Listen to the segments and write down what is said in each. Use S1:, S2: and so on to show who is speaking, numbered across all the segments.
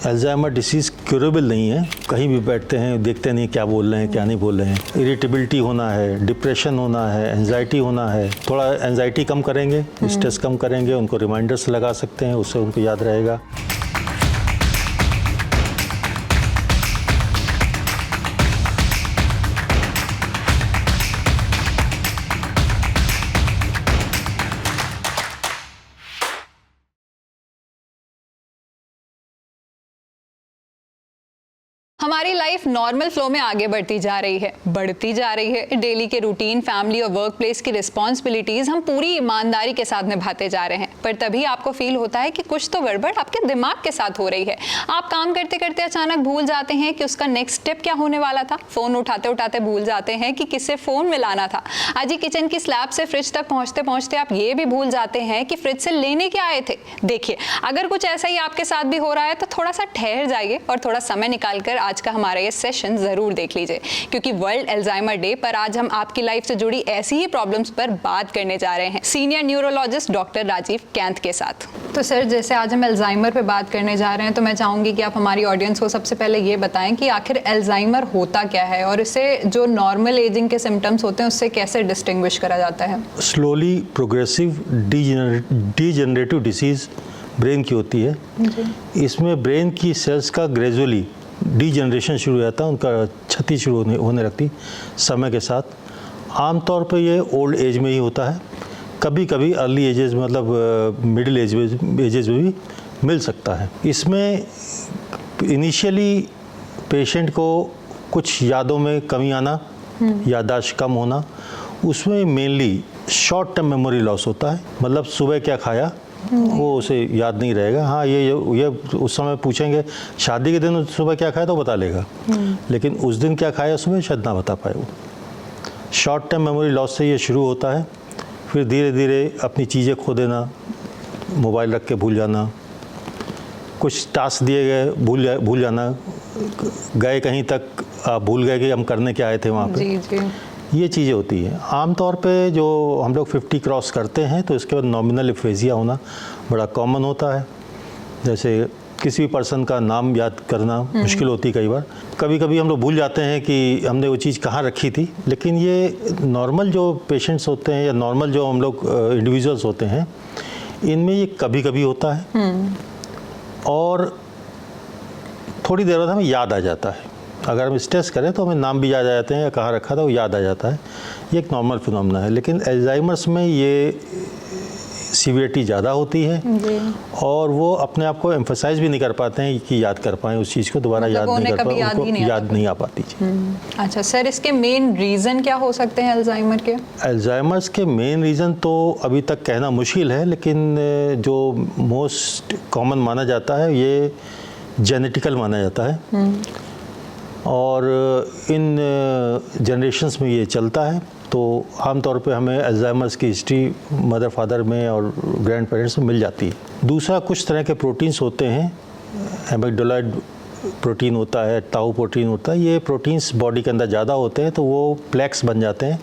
S1: Alzheimer disease curable नहीं है। कहीं भी बैठते हैं, देखते नहीं क्या बोल रहे हैं, क्या नहीं बोल रहे हैं। इरिटेबिलिटी होना है, डिप्रेशन होना है, एंजाइटी होना है। थोड़ा एंजाइटी कम करेंगे, स्ट्रेस कम करेंगे, उनको रिमाइंडर्स लगा सकते हैं, उससे उनको याद रहेगा।
S2: हमारी लाइफ नॉर्मल फ्लो में आगे बढ़ती जा रही है। डेली के रूटीन, फैमिली और वर्क प्लेस की रिस्पॉन्सिबिलिटीज हम पूरी ईमानदारी के साथ निभाते जा रहे हैं, पर तभी आपको फील होता है कि कुछ तो गड़बड़ आपके दिमाग के साथ हो रही है। आप काम करते करते अचानक भूल जाते हैं कि उसका नेक्स्ट स्टेप क्या होने वाला था। फोन उठाते उठाते भूल जाते हैं कि किससे फोन मिलाना था। आज ही किचन की स्लैब से फ्रिज तक पहुंचते पहुंचते आप ये भी भूल जाते हैं कि फ्रिज से लेने क्या आए थे। देखिए, अगर कुछ ऐसा ही आपके साथ भी हो रहा है तो थोड़ा सा ठहर जाइए और थोड़ा समय निकालकर आज का हमारा ये सेशन जरूर देख लीजिए, क्योंकि वर्ल्ड अल्जाइमर डे पर आज हम आपकी लाइफ से जुड़ी ऐसी ही प्रॉब्लम्स पर बात करने जा रहे हैं सीनियर न्यूरोलॉजिस्ट डॉक्टर राजीव कैंथ के साथ। तो सर, जैसे आज हम अल्जाइमर पे बात करने जा रहे हैं, तो मैं चाहूंगी कि आप हमारी ऑडियंस को सबसे पहले ये बताएं कि आखिर अल्जाइमर होता क्या है और इसे जो नॉर्मल एजिंग के सिम्टम्स होते हैं उससे कैसे डिस्टिंग्विश करा जाता है।
S1: Slowly progressive degenerative disease brain की होती है। इसमें ब्रेन की सेल्स का ग्रेजुअली डीजनरेशन शुरू हो जाता है, उनका क्षति शुरू होने लगती समय के साथ। आमतौर पर ये ओल्ड एज में ही होता है, कभी कभी अर्ली एजेस मतलब मिडिल एजेस में भी मिल सकता है। इसमें इनिशियली पेशेंट को कुछ यादों में कमी आना, याददाश्त कम होना, उसमें mainly short term memory loss होता है। मतलब सुबह क्या खाया वो उसे याद नहीं रहेगा। हाँ, ये उस समय पूछेंगे शादी के दिन सुबह क्या खाया तो बता लेगा, लेकिन उस दिन क्या खाया सुबह शायद ना बता पाए वो। शॉर्ट टर्म मेमोरी लॉस से ये शुरू होता है, फिर धीरे धीरे अपनी चीज़ें खो देना, मोबाइल रख के भूल जाना, कुछ टास्क दिए गए भूल जाना, गए कहीं तक आप भूल गए कि हम करने क्या आए थे वहाँ पे। ये चीज़ें होती हैं। आमतौर पे जो हम लोग 50 क्रॉस करते हैं तो इसके बाद नॉमिनल एफेजिया होना बड़ा कॉमन होता है। जैसे किसी भी पर्सन का नाम याद करना मुश्किल होती है कई बार। कभी कभी हम लोग भूल जाते हैं कि हमने वो चीज़ कहाँ रखी थी, लेकिन ये नॉर्मल जो पेशेंट्स होते हैं या नॉर्मल जो हम लोग इंडिविजुअल्स होते हैं, इनमें ये कभी कभी होता है और थोड़ी देर बाद हमें याद आ जाता है। अगर हम स्ट्रेस करें तो हमें नाम भी याद आ जाते हैं या कहाँ रखा था वो याद आ जाता है। ये एक नॉर्मल फिनोमेना है, लेकिन अल्जाइमर्स में ये सीवियरिटी ज़्यादा होती है और वो अपने आप को एम्फसाइज भी नहीं कर पाते हैं कि याद कर पाएँ उस चीज़ को, दोबारा याद नहीं कर पाए, उनको याद नहीं आ पाती।
S2: अच्छा सर, इसके मेन रीज़न क्या हो सकते हैं अल्जाइमर के?
S1: अल्जाइमर्स के मेन रीज़न तो अभी तक कहना मुश्किल है, लेकिन जो मोस्ट कॉमन माना जाता है ये जेनेटिकल माना जाता है और इन जनरेशंस में ये चलता है। तो आमतौर पे हमें अल्जाइमर्स की हिस्ट्री मदर फादर में और ग्रैंड पेरेंट्स में मिल जाती है। दूसरा, कुछ तरह के प्रोटीन्स होते हैं, एमिग्डालाइड प्रोटीन होता है, टाउ प्रोटीन होता है। ये प्रोटीन्स बॉडी के अंदर ज़्यादा होते हैं तो वो प्लेक्स बन जाते हैं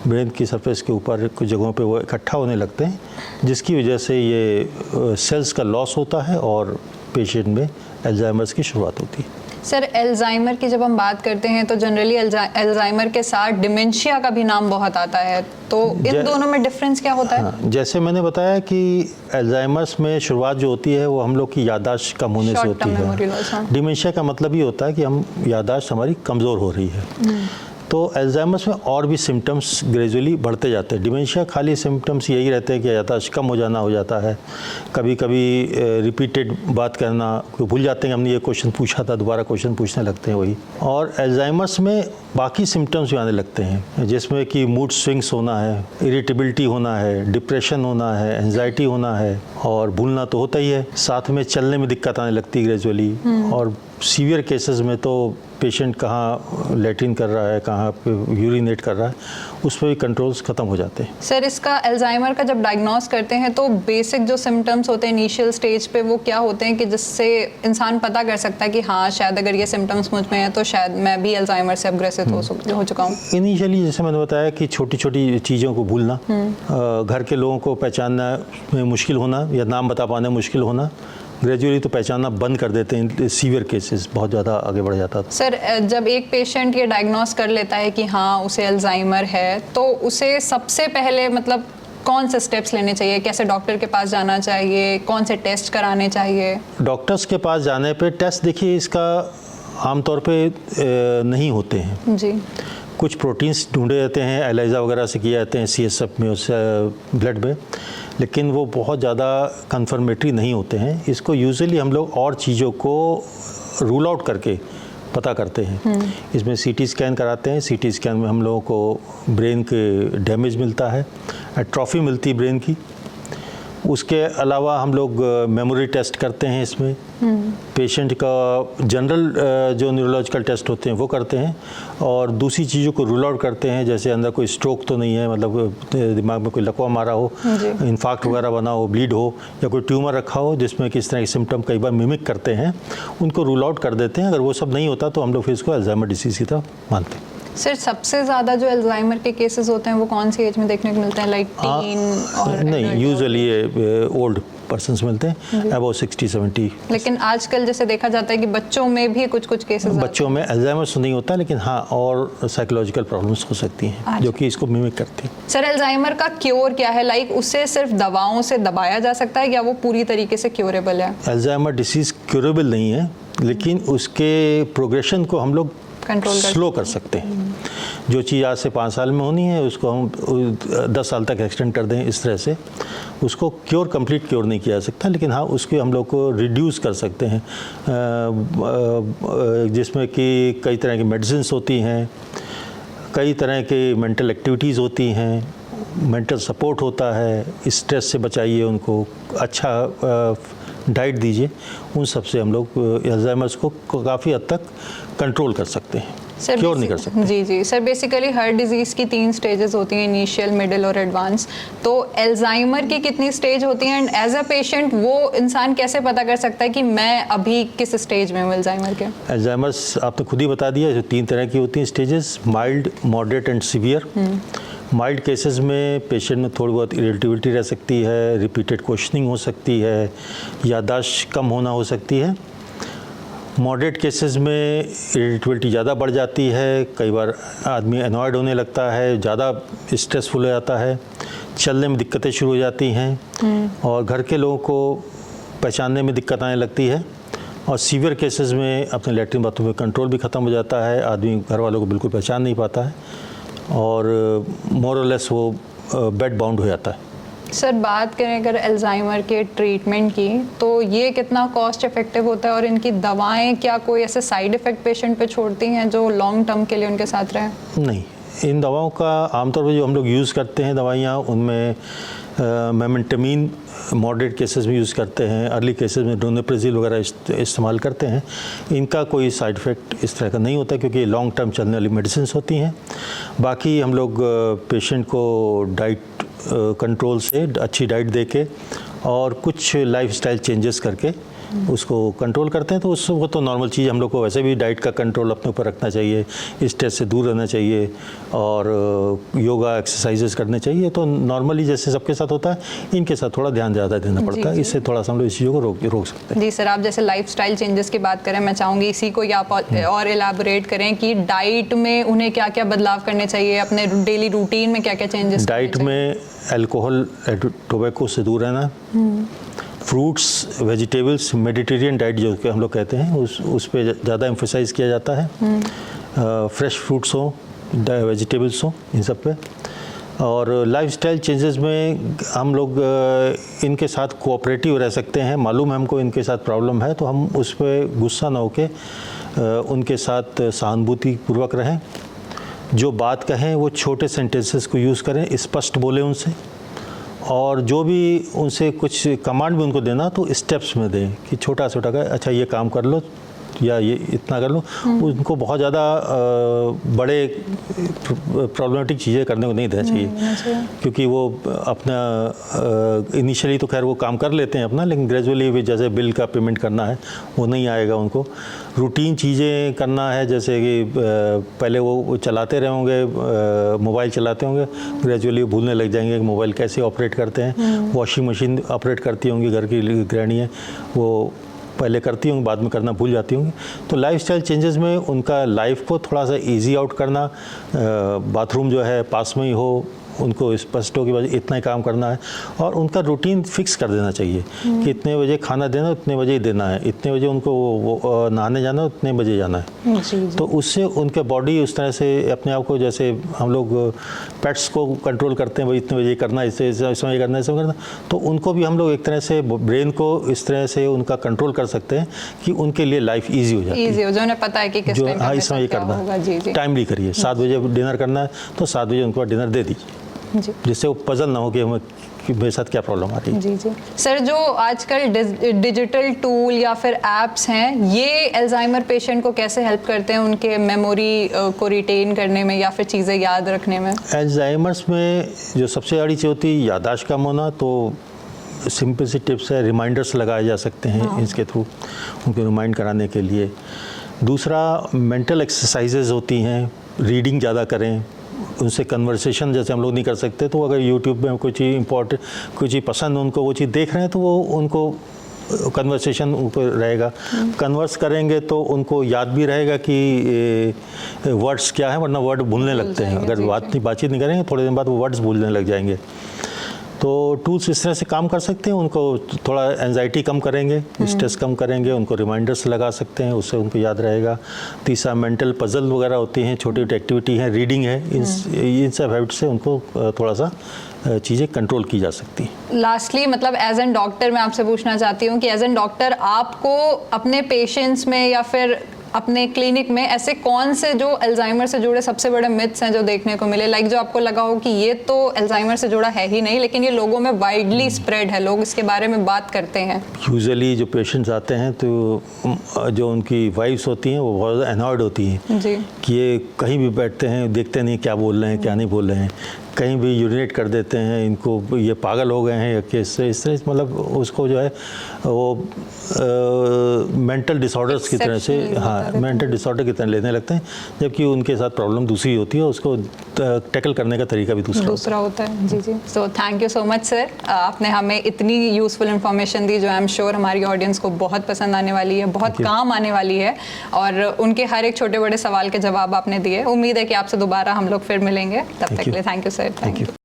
S1: ब्रेन की सरफेस के ऊपर, कुछ जगहों पे वो इकट्ठा होने लगते हैं, जिसकी वजह से ये सेल्स का लॉस होता है और पेशेंट में अल्जाइमर्स की शुरुआत होती है।
S2: सर, अल्जाइमर की जब हम बात करते हैं तो जनरली अल्जाइमर के साथ डिमेंशिया का भी नाम बहुत आता है, तो इन दोनों में डिफरेंस क्या होता है?
S1: हाँ, जैसे मैंने बताया कि अल्जाइमर्स में शुरुआत जो होती है वो हम लोग की याददाश्त कम होने से होती है। डिमेंशिया का मतलब ये होता है कि हम याददाश्त हमारी कमज़ोर हो रही है। तो अल्जाइमर्स में और भी सिम्टम्स ग्रेजुअली बढ़ते जाते हैं। डिमेंशिया खाली सिम्टम्स यही रहते हैं कि याददाश्त कम हो जाता है, कभी कभी रिपीटेड बात करना, भूल जाते हैं हमने ये क्वेश्चन पूछा था, दोबारा क्वेश्चन पूछने लगते हैं वही। और अल्जाइमर्स में बाकी सिम्टम्स भी आने लगते हैं, जिसमें कि मूड स्विंग्स होना है, इरिटेबिलिटी होना है, डिप्रेशन होना है, एंजाइटी होना है और भूलना तो होता ही है, साथ में चलने में दिक्कत आने लगती है ग्रेजुअली। और सीवियर केसेस में तो पेशेंट कहाँ लेट्रिन कर रहा है, कहाँ पे यूरिनेट कर रहा है, उस पर भी कंट्रोल्स ख़त्म हो जाते हैं।
S2: सर, इसका अल्जाइमर का जब डायग्नोस करते हैं तो बेसिक जो सिम्टम्स होते हैं इनिशियल स्टेज पे वो क्या होते हैं कि जिससे इंसान पता कर सकता है कि हाँ शायद अगर ये सिम्टम्स मुझ में है तो शायद मैं भी अल्जाइमर से अब ग्रसित हो चुका हूँ?
S1: इनिशियली जैसे मैंने बताया कि छोटी छोटी चीज़ों को भूलना, घर के लोगों को पहचानना में मुश्किल होना या नाम बता पाना मुश्किल होना, ग्रेजुअली तो पहचानना बंद कर देते हैं, सीवियर केसेस बहुत ज़्यादा आगे बढ़ जाता था।
S2: सर जब एक पेशेंट ये डायग्नोस कर लेता है कि हाँ उसे अल्जाइमर है, तो उसे सबसे पहले मतलब कौन से स्टेप्स लेने चाहिए? कैसे डॉक्टर के पास जाना चाहिए? कौन से टेस्ट कराने चाहिए?
S1: डॉक्टर्स के पास जाने पे टेस्ट देखिए इसका आमतौर पे नहीं होते हैं।
S2: जी।
S1: कुछ प्रोटीन्स ढूंढे जाते हैं, एलाइजा वगैरह से किए जाते हैं CSF में, उससे ब्लड में, लेकिन वो बहुत ज़्यादा कन्फर्मेटरी नहीं होते हैं। इसको यूजुअली हम लोग और चीज़ों को रूल आउट करके पता करते हैं। इसमें CT स्कैन कराते हैं। CT स्कैन में हम लोगों को ब्रेन के डैमेज मिलता है, एट्रॉफी मिलती है ब्रेन की। उसके अलावा हम लोग मेमोरी टेस्ट करते हैं इसमें। पेशेंट का जनरल जो न्यूरोलॉजिकल टेस्ट होते हैं वो करते हैं, और दूसरी चीज़ों को रूल आउट करते हैं, जैसे अंदर कोई स्ट्रोक तो नहीं है, मतलब दिमाग में कोई लकवा मारा हो, इन्फार्क्ट वगैरह बना हो, ब्लीड हो, या कोई ट्यूमर रखा हो जिसमें किस तरह के सिम्टम कई बार मिमिक करते हैं, उनको रूल आउट कर देते हैं। अगर वो सब नहीं होता तो हम लोग फिर इसको अल्जाइमर डिसीज़ की तरह मानते हैं।
S2: सर सबसे ज़्यादा जो अल्जाइमर के केसेस होते हैं वो कौन सी एज में देखने को मिलते हैं, लाइक टीन और
S1: नहीं, यूजुअली ये ओल्ड पर्सन्स मिलते हैं, अबाउट 60-70।
S2: लेकिन आजकल जैसे देखा जाता है कि बच्चों में भी कुछ कुछ केसेस
S1: बच्चों में अल्जाइमर नहीं होता, लेकिन हाँ और साइकोलॉजिकल प्रॉब्लम्स हो सकती हैं जो कि इसको मिमिक करती हैं।
S2: सर अल्जाइमर का क्योर क्या है? लाइक उसे सिर्फ दवाओं से दबाया जा सकता है या वो पूरी तरीके से क्योरेबल है?
S1: अल्जाइमर डिसीज़ क्योरेबल नहीं है, लेकिन उसके प्रोग्रेशन को हम लोग स्लो कर सकते हैं। जो चीज़ आज से 5 साल में होनी है उसको हम 10 साल तक एक्सटेंड कर दें, इस तरह से उसको कंप्लीट क्योर नहीं किया जा सकता, लेकिन हाँ उसको हम लोग को रिड्यूस कर सकते हैं, जिसमें कि कई तरह की मेडिसिन्स होती हैं, कई तरह की मेंटल एक्टिविटीज़ होती हैं, मेंटल सपोर्ट होता है, स्ट्रेस से बचाइए उनको, अच्छा डाइट दीजिए। उन सब से हम लोग अल्जाइमर्स को काफ़ी हद तक कंट्रोल कर सकते हैं, क्योर नहीं कर सकते।
S2: जी जी सर, बेसिकली हर डिजीज़ की 3 स्टेजेस होती हैं, इनिशियल, मिडिल और एडवांस। तो अल्जाइमर की कितनी स्टेज होती हैं, एंड एज अ पेशेंट वो इंसान कैसे पता कर सकता है कि मैं अभी किस स्टेज में हूँ अल्जाइमर के?
S1: अल्जाइमर्स आपने खुद ही बता दिया, जो 3 तरह की होती हैं stages, mild, moderate and severe. Mild cases में पेशेंट में थोड़ी बहुत इरिटेबिलिटी रह सकती है, रिपीटेड क्वेश्चनिंग हो सकती है, याददाश्त कम होना हो सकती है। मॉडरेट केसेस में इरिटेबिलिटी ज़्यादा बढ़ जाती है, कई बार आदमी एनॉयड होने लगता है, ज़्यादा स्ट्रेसफुल हो जाता है, चलने में दिक्कतें शुरू हो जाती हैं, और घर के लोगों को पहचानने में दिक्कत आने लगती है। और सीवियर केसेस में अपने लैट्रिन बाथरूम में कंट्रोल भी ख़त्म हो जाता है, आदमी घर वालों को बिल्कुल पहचान नहीं पाता है, और मोर और लेस वो बेड बाउंड हो जाता है।
S2: सर बात करें अगर अल्जाइमर के ट्रीटमेंट की, तो ये कितना कॉस्ट इफेक्टिव होता है, और इनकी दवाएं क्या कोई ऐसे साइड इफ़ेक्ट पेशेंट पे छोड़ती हैं जो लॉन्ग टर्म के लिए उनके साथ रहे? नहीं,
S1: इन दवाओं का आमतौर पर जो हम लोग यूज़ करते हैं दवाइयाँ, उनमें मेमेंटामिन मॉडरेट केसेस में यूज़ करते हैं, अर्ली केसेस में डोनाप्रेजिल वगैरह इस्तेमाल करते हैं। इनका कोई साइड इफ़ेक्ट इस तरह का नहीं होता, क्योंकि लॉन्ग टर्म चलने वाली मेडिसिन होती हैं। बाकी हम लोग पेशेंट को डाइट कंट्रोल से, अच्छी डाइट देके और कुछ लाइफस्टाइल चेंजेस करके उसको कंट्रोल करते हैं। तो वो तो नॉर्मल चीज़, हम लोग को वैसे भी डाइट का कंट्रोल अपने ऊपर रखना चाहिए, स्ट्रेस से दूर रहना चाहिए, और योगा एक्सरसाइजेस करने चाहिए। तो नॉर्मली जैसे सबके साथ होता है, इनके साथ थोड़ा ध्यान ज़्यादा देना पड़ता है, इससे थोड़ा सा हम लोग इस चीज़ों को रोक सकते हैं।
S2: जी सर, आप जैसे लाइफस्टाइल चेंजेस की बात करें, मैं चाहूँगी इसी को आप और एलाबोरेट करें कि डाइट में उन्हें क्या क्या बदलाव करने चाहिए, अपने डेली रूटीन में क्या क्या चेंजेस?
S1: डाइट में अल्कोहल, टोबैको से दूर रहना, फ्रूट्स, वेजिटेबल्स, मेडिटेरियन डाइट जो कि हम लोग कहते हैं, उस पे ज़्यादा एम्फोसाइज़ किया जाता है। फ्रेश फ्रूट्स हो, वेजिटेबल्स हो, इन सब पे। और लाइफस्टाइल चेंजेस में हम लोग इनके साथ कोऑपरेटिव रह सकते हैं। मालूम है हमको इनके साथ प्रॉब्लम है, तो हम उस पर गुस्सा ना होके उनके साथ सहानुभूति पूर्वक रहें। जो बात कहें वो छोटे सेंटेंसेस को यूज़ करें, स्पष्ट बोलें उनसे, और जो भी उनसे कुछ कमांड भी उनको देना तो स्टेप्स में दें, कि छोटा छोटा का अच्छा ये काम कर लो, या ये इतना कर लूँ, उनको बहुत ज़्यादा बड़े प्रॉब्लमेटिक चीज़ें करने को नहीं देना चाहिए, क्योंकि वो अपना इनिशियली तो खैर वो काम कर लेते हैं अपना, लेकिन ग्रेजुअली भी जैसे बिल का पेमेंट करना है वो नहीं आएगा उनको। रूटीन चीज़ें करना है, जैसे कि पहले वो चलाते रहे होंगे, मोबाइल चलाते होंगे, ग्रेजुअली भूलने लग जाएंगे कि मोबाइल कैसे ऑपरेट करते हैं। वॉशिंग मशीन ऑपरेट करती होंगी, घर की गृहिणी है, वो पहले करती होंगी, बाद में करना भूल जाती होंगी। तो लाइफस्टाइल चेंजेस में उनका लाइफ को थोड़ा सा इजी आउट करना, बाथरूम जो है पास में ही हो, उनको स्पष्ट हो कि बस इतना ही काम करना है, और उनका रूटीन फिक्स कर देना चाहिए कि इतने बजे खाना देना, उतने बजे ही देना है, इतने बजे उनको वो नहाने जाना, उतने बजे जाना है।
S2: जी।
S1: तो उससे उनके बॉडी उस तरह से अपने आप को, जैसे हम लोग पेट्स को कंट्रोल करते हैं, भाई इतने बजे करना, इसमें ये करना, इसमें करना, तो उनको भी हम लोग एक तरह से ब्रेन को इस तरह से उनका कंट्रोल कर सकते हैं कि उनके लिए लाइफ ईजी हो जाती है,
S2: जो उन्हें पता है कि किस टाइम
S1: हाँ इस समय ये करना है, टाइमली करिए। 7 बजे डिनर करना है तो 7 बजे उनको डिनर दे दीजिए, जिससे वो पजल ना हो कि हमें कि मेरे साथ क्या प्रॉब्लम आ रही है।
S2: जी जी सर, जो आजकल डिजिटल टूल या फिर एप्स हैं, ये अल्जाइमर पेशेंट को कैसे हेल्प करते हैं उनके मेमोरी को रिटेन करने में या फिर चीज़ें याद रखने में?
S1: अल्जाइमर्स में जो सबसे बड़ी चीज़ होती है याददाश्त कम होना, तो सिंपल सी टिप्स है, रिमाइंडर्स लगाए जा सकते हैं इसके थ्रू उनको रिमाइंड कराने के लिए। दूसरा मेंटल एक्सरसाइजेज होती हैं, रीडिंग ज़्यादा करें, उनसे कन्वर्सेशन जैसे हम लोग नहीं कर सकते, तो अगर यूट्यूब में कोई चीज़ इंपॉर्टेंट, कोई चीज़ पसंद उनको वो चीज़ देख रहे हैं, तो वो उनको कन्वर्सेशन ऊपर रहेगा। कन्वर्स करेंगे तो उनको याद भी रहेगा कि वर्ड्स क्या है, वरना वर्ड भूलने लगते हैं। अगर बातचीत नहीं करेंगे, थोड़े दिन बाद वो वर्ड्स भूलने लग जाएंगे। तो टूल्स इस तरह से काम कर सकते हैं, उनको थोड़ा एंजाइटी कम करेंगे, स्ट्रेस कम करेंगे, उनको रिमाइंडर्स लगा सकते हैं, उससे उनको याद रहेगा। तीसरा मेंटल पजल वगैरह होती हैं, छोटी छोटी एक्टिविटी है, रीडिंग है, इन सब हैबिट से उनको थोड़ा सा चीज़ें कंट्रोल की जा सकती हैं।
S2: लास्टली, मतलब एज एन डॉक्टर मैं आपसे पूछना चाहती हूँ कि एज एन डॉक्टर आपको अपने पेशेंट्स में या फिर अपने क्लिनिक में ऐसे कौन से जो अल्जाइमर से जुड़े सबसे बड़े मिथ्स हैं जो देखने को मिले, लाइक जो आपको लगा हो कि ये तो अल्जाइमर से जुड़ा है ही नहीं, लेकिन ये लोगों में वाइडली स्प्रेड है, लोग इसके बारे में बात करते हैं?
S1: यूजुअली जो पेशेंट्स आते हैं तो जो उनकी वाइफ्स होती हैं वो बहुत ज़्यादा अनॉयड होती हैं जी, कि ये कहीं भी बैठते हैं, देखते नहीं क्या बोल रहे हैं क्या नहीं बोल रहे हैं, कहीं भी यूरिनेट कर देते हैं, इनको ये पागल हो गए हैं या किस इस तरह, मतलब उसको जो है वो मेंटल डिसऑर्डर्स की तरह से, हाँ मेंटल डिसऑर्डर की तरह लेने लगते हैं, जबकि उनके साथ प्रॉब्लम दूसरी होती है, उसको टैकल करने का तरीका भी दूसरा होता है।
S2: जी जी। So thank you so much sir, आपने हमें इतनी यूज़फुल इन्फॉर्मेशन दी जो आई एम श्योर हमारी ऑडियंस को बहुत पसंद आने वाली है, बहुत काम आने वाली है, और उनके हर एक छोटे बड़े सवाल के जवाब आपने दिए। उम्मीद है कि आपसे दोबारा हम लोग फिर मिलेंगे, तब तक के लिए thank you sir.
S1: Thank you.